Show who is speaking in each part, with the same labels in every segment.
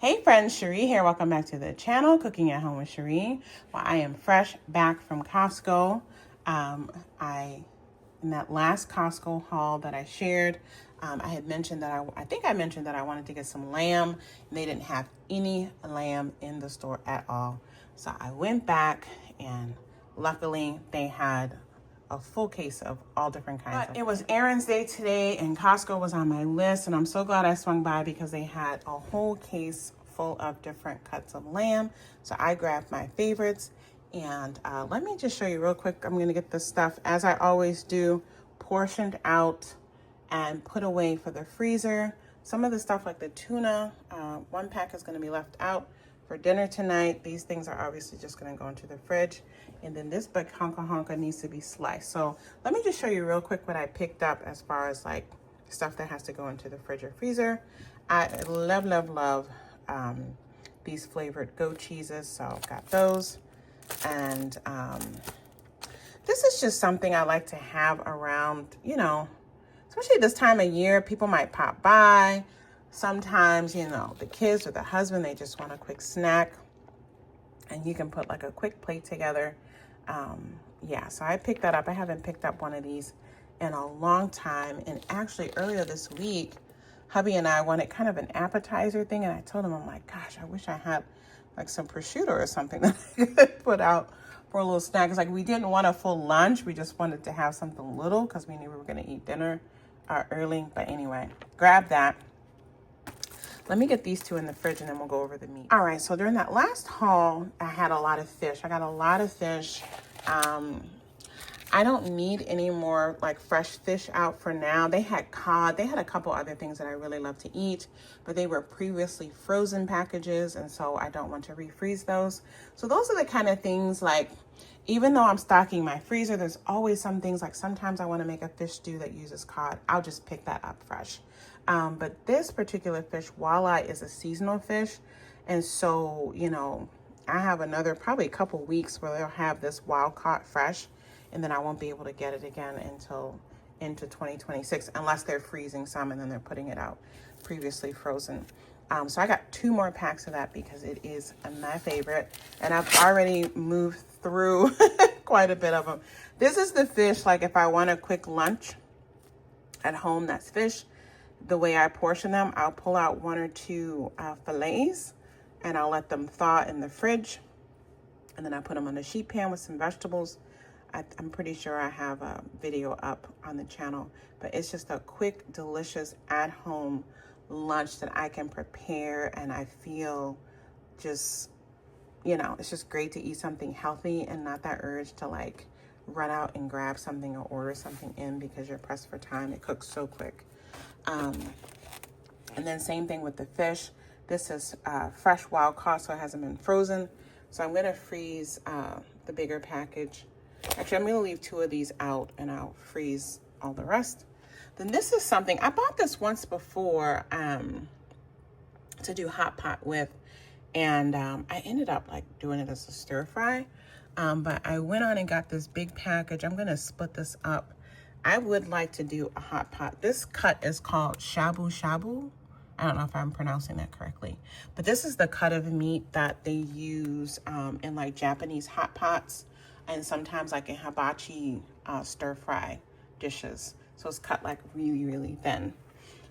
Speaker 1: Hey friends, Cherie here. Welcome back to the channel, Cooking at Home with Cherie. Well, I am fresh back from Costco. In that last Costco haul that I shared, I had mentioned that I think I mentioned that I wanted to get some lamb, and they didn't have any lamb in the store at all. So I went back, and luckily they had a full case of all different kinds. But it was Aaron's Day today, and Costco was on my list, and I'm so glad I swung by because they had a whole case full of different cuts of lamb. So I grabbed my favorites, and let me just show you real quick. I'm gonna get this stuff, as I always do, portioned out and put away for the freezer. Some of the stuff like the tuna, one pack is gonna be left out for dinner tonight. These things are obviously just gonna go into the fridge. And then this big honka needs to be sliced. So let me just show you real quick what I picked up as far as like stuff that has to go into the fridge or freezer. I love these flavored goat cheeses. So I've got those. And this is just something I like to have around, you know, especially this time of year. People might pop by. Sometimes, you know, the kids or the husband, they just want a quick snack. And you can put like a quick plate together. Yeah, so I picked that up. I haven't picked up one of these in a long time. And actually earlier this week, hubby and I wanted kind of an appetizer thing. And I told him, I'm like, gosh, I wish I had like some prosciutto or something that I could put out for a little snack. It's like we didn't want a full lunch. We just wanted to have something little because we knew we were going to eat dinner early. But anyway, grab that. Let me get these two in the fridge and then we'll go over the meat. All right, so during that last haul, I had a lot of fish. I got a lot of fish. I don't need any more like fresh fish out for now. They had cod. They had a couple other things that I really love to eat, but they were previously frozen packages, and so I don't want to refreeze those. So those are the kind of things, like, even though I'm stocking my freezer, there's always some things, like sometimes I want to make a fish stew that uses cod. I'll just pick that up fresh. But this particular fish, walleye, is a seasonal fish. And so, you know, I have another probably a couple weeks where they'll have this wild caught fresh, and then I won't be able to get it again until into 2026, unless they're freezing some and then they're putting it out previously frozen. So I got 2 more packs of that because it is my favorite. And I've already moved through quite a bit of them. This is the fish, like if I want a quick lunch at home, that's fish. The way I portion them, I'll pull out 1 or 2 fillets and I'll let them thaw in the fridge. And then I put them on a sheet pan with some vegetables. I'm pretty sure I have a video up on the channel, but it's just a quick, delicious at-home lunch that I can prepare, and I feel just, you know, it's just great to eat something healthy and not that urge to like run out and grab something or order something in because you're pressed for time. It cooks so quick. And then same thing with the fish. This is fresh wild caught, so it hasn't been frozen. So I'm gonna freeze the bigger package. Actually, I'm gonna leave 2 of these out and I'll freeze all the rest. Then this is something, I bought this once before to do hot pot with. And I ended up like doing it as a stir fry. But I went on and got this big package. I'm gonna split this up. I would like to do a hot pot. This cut is called shabu shabu. I don't know if I'm pronouncing that correctly, but this is the cut of meat that they use in like Japanese hot pots and sometimes like in hibachi stir fry dishes. So it's cut like really, really thin.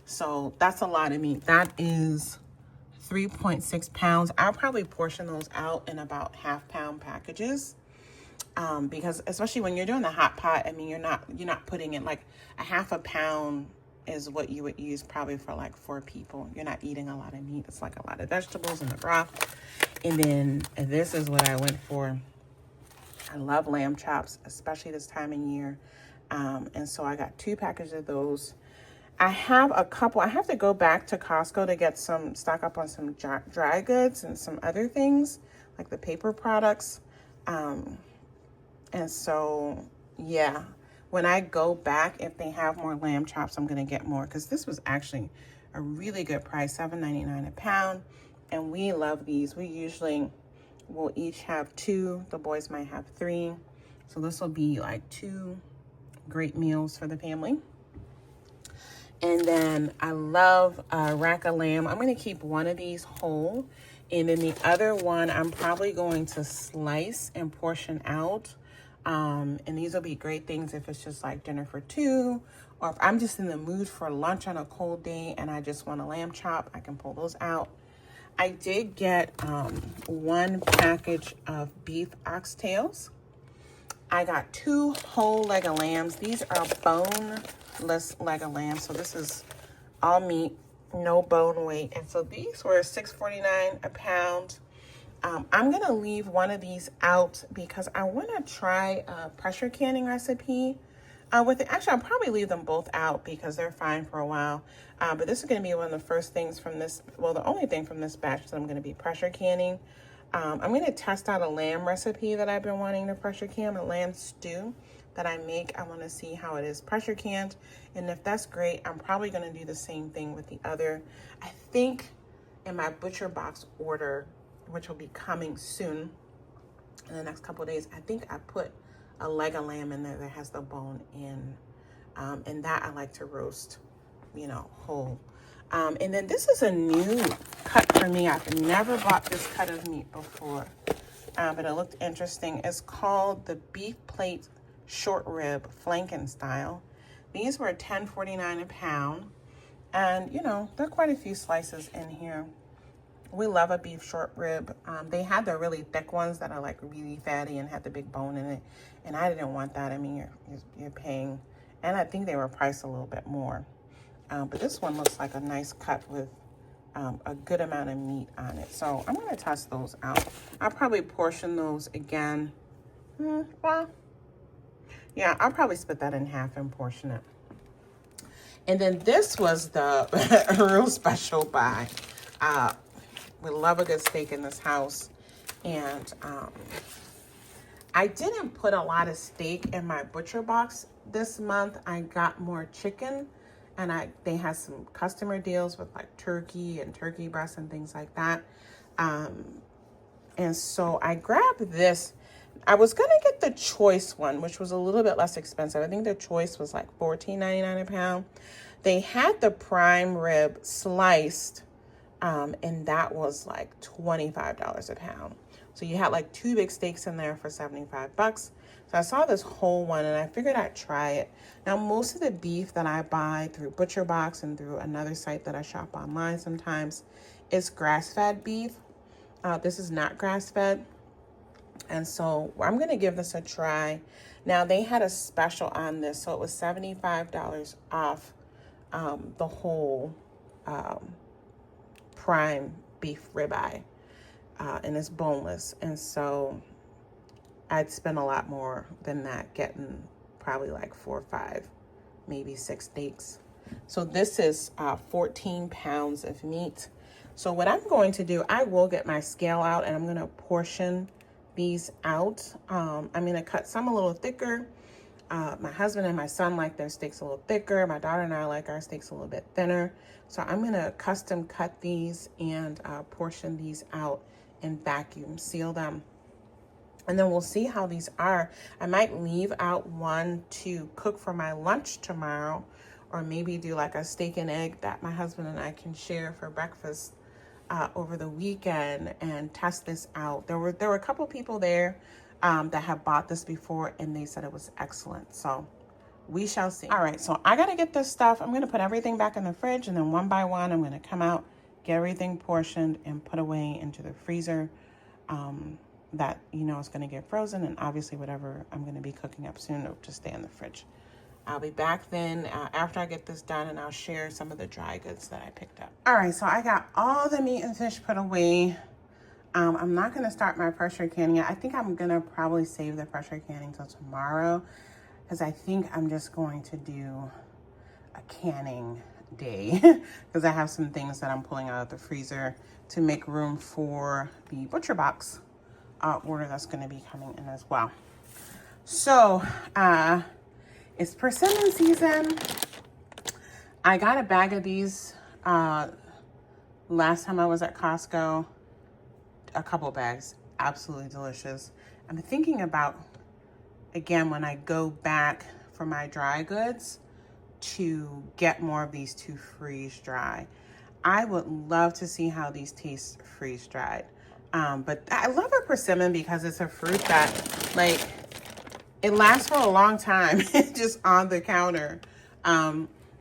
Speaker 1: So that's a lot of meat. That is 3.6 pounds. I'll probably portion those out in about half-pound packages. Because especially when you're doing the hot pot, I mean, you're not putting in like a half a pound is what you would use probably for like 4 people. You're not eating a lot of meat. It's like a lot of vegetables in the broth. And then this is what I went for. I love lamb chops, especially this time of year. And so I got 2 packages of those. I have a couple. I have to go back to Costco to get some, stock up on some dry goods and some other things like the paper products. And so, yeah, when I go back, if they have more lamb chops, I'm going to get more, because this was actually a really good price, $7.99 a pound. And we love these. We usually will each have 2. The boys might have 3. So this will be like 2 great meals for the family. And then I love rack of lamb. I'm going to keep one of these whole. And then the other one, I'm probably going to slice and portion out. And these will be great things if it's just like dinner for two, or if I'm just in the mood for lunch on a cold day and I just want a lamb chop, I can pull those out. I did get one package of beef oxtails. I got 2 whole leg of lambs. These are boneless leg of lamb. So this is all meat, no bone weight. And so these were $6.49 a pound. I'm going to leave one of these out because I want to try a pressure canning recipe with it. Actually, I'll probably leave them both out because they're fine for a while. But this is going to be one of the first things from this, well, the only thing from this batch that I'm going to be pressure canning. I'm going to test out a lamb recipe that I've been wanting to pressure can, a lamb stew that I make. I want to see how it is pressure canned. And if that's great, I'm probably going to do the same thing with the other. I think in my butcher box order, which will be coming soon in the next couple of days, I think I put a leg of lamb in there that has the bone in. And that I like to roast, whole. And then this is a new cut for me. I've never bought this cut of meat before, but it looked interesting. It's called the beef plate short rib flanken style. These were $10.49 a pound. And, there are quite a few slices in here. We love a beef short rib. They had the really thick ones that are like really fatty and had the big bone in it. And I didn't want that. I mean, you're paying, and I think they were priced a little bit more. But this one looks like a nice cut with a good amount of meat on it. So I'm going to test those out. I'll probably portion those again. Well, yeah, I'll probably split that in half and portion it. And then this was the real special buy. We love a good steak in this house. And I didn't put a lot of steak in my butcher box this month. I got more chicken. And they had some customer deals with like turkey and turkey breasts and things like that. And so I grabbed this. I was going to get the choice one, which was a little bit less expensive. I think the choice was like $14.99 a pound. They had the prime rib sliced, and that was like $25 a pound. So you had like 2 big steaks in there for 75 bucks. So I saw this whole one and I figured I'd try it. Now, most of the beef that I buy through Butcher Box and through another site that I shop online sometimes is grass-fed beef. This is not grass-fed. And so I'm going to give this a try. Now, they had a special on this, so it was $75 off the whole prime beef ribeye. And it's boneless. And so I'd spend a lot more than that, getting probably like 4 or 5, maybe 6 steaks. So this is 14 pounds of meat. So what I'm going to do, I will get my scale out and I'm going to portion these out. I'm going to cut some a little thicker. My husband and my son like their steaks a little thicker. My daughter and I like our steaks a little bit thinner. So I'm going to custom cut these and portion these out and vacuum seal them. And then we'll see how these are. I might leave out one to cook for my lunch tomorrow, or maybe do like a steak and egg that my husband and I can share for breakfast over the weekend and test this out. There were a couple people there that have bought this before and they said it was excellent. So we shall see. All right, so I gotta get this stuff. I'm gonna put everything back in the fridge, and then one by one, I'm gonna come out, get everything portioned and put away into the freezer. That is going to get frozen, and obviously whatever I'm going to be cooking up soon will just stay in the fridge. I'll be back then after I get this done, and I'll share some of the dry goods that I picked up. All right, so I got all the meat and fish put away. I'm not going to start my pressure canning yet. I think I'm going to probably save the pressure canning till tomorrow, because I think I'm just going to do a canning day because I have some things that I'm pulling out of the freezer to make room for the butcher box order that's going to be coming in as well. So it's persimmon season. I got a bag of these last time I was at Costco. A couple bags, absolutely delicious. I'm thinking about, again, when I go back for my dry goods, to get more of these to freeze dry. I would love to see how these taste freeze dried. But I love a persimmon because it's a fruit that, like, it lasts for a long time just on the counter.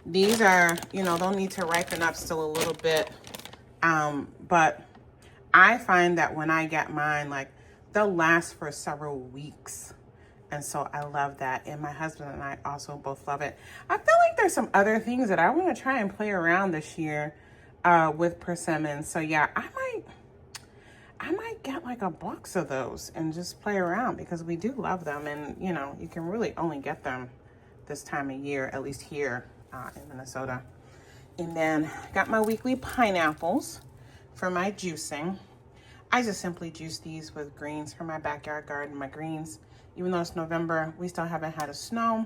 Speaker 1: These are, you know, they'll need to ripen up still a little bit. But I find that when I get mine, like, they'll last for several weeks. And so I love that. And my husband and I also both love it. I feel like there's some other things that I want to try and play around this year with persimmons. So yeah, I might get like a box of those and just play around because we do love them. And, you know, you can really only get them this time of year, at least here in Minnesota. And then got my weekly pineapples for my juicing. I just simply juice these with greens from my backyard garden. My greens, even though it's November, we still haven't had a snow.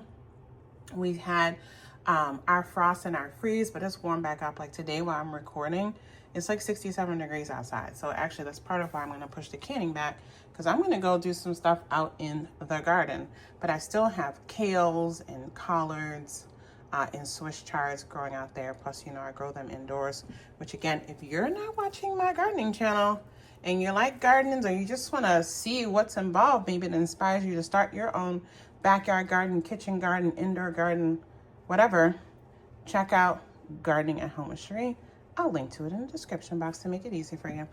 Speaker 1: We've had our frost and our freeze, but it's warmed back up. Like today while I'm recording, it's like 67 degrees outside. So actually that's part of why I'm going to push the canning back, because I'm going to go do some stuff out in the garden. But I still have kales and collards and Swiss chards growing out there. Plus, you know, I grow them indoors, which again, if you're not watching my gardening channel and you like gardens or you just want to see what's involved, maybe it inspires you to start your own backyard garden, kitchen garden, indoor garden, whatever, check out Gardening at Home with Cherie. I'll link to it in the description box to make it easy for you.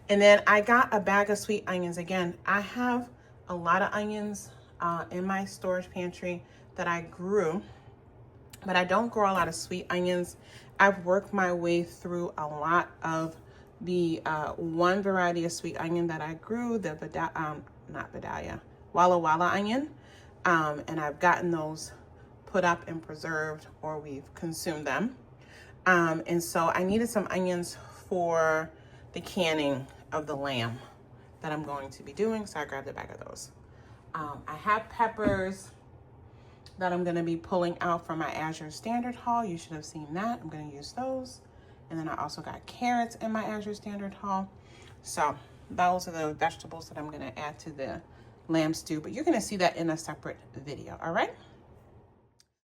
Speaker 1: And then I got a bag of sweet onions. Again, I have a lot of onions in my storage pantry that I grew, but I don't grow a lot of sweet onions. I've worked my way through a lot of the one variety of sweet onion that I grew, the Walla Walla onion. And I've gotten those put up and preserved, or we've consumed them. And so I needed some onions for the canning of the lamb that I'm going to be doing. So I grabbed a bag of those. I have peppers that I'm going to be pulling out from my Azure Standard haul. You should have seen that. I'm going to use those. And then I also got carrots in my Azure Standard haul. So those are the vegetables that I'm going to add to the lamb stew. But you're going to see that in a separate video. All right.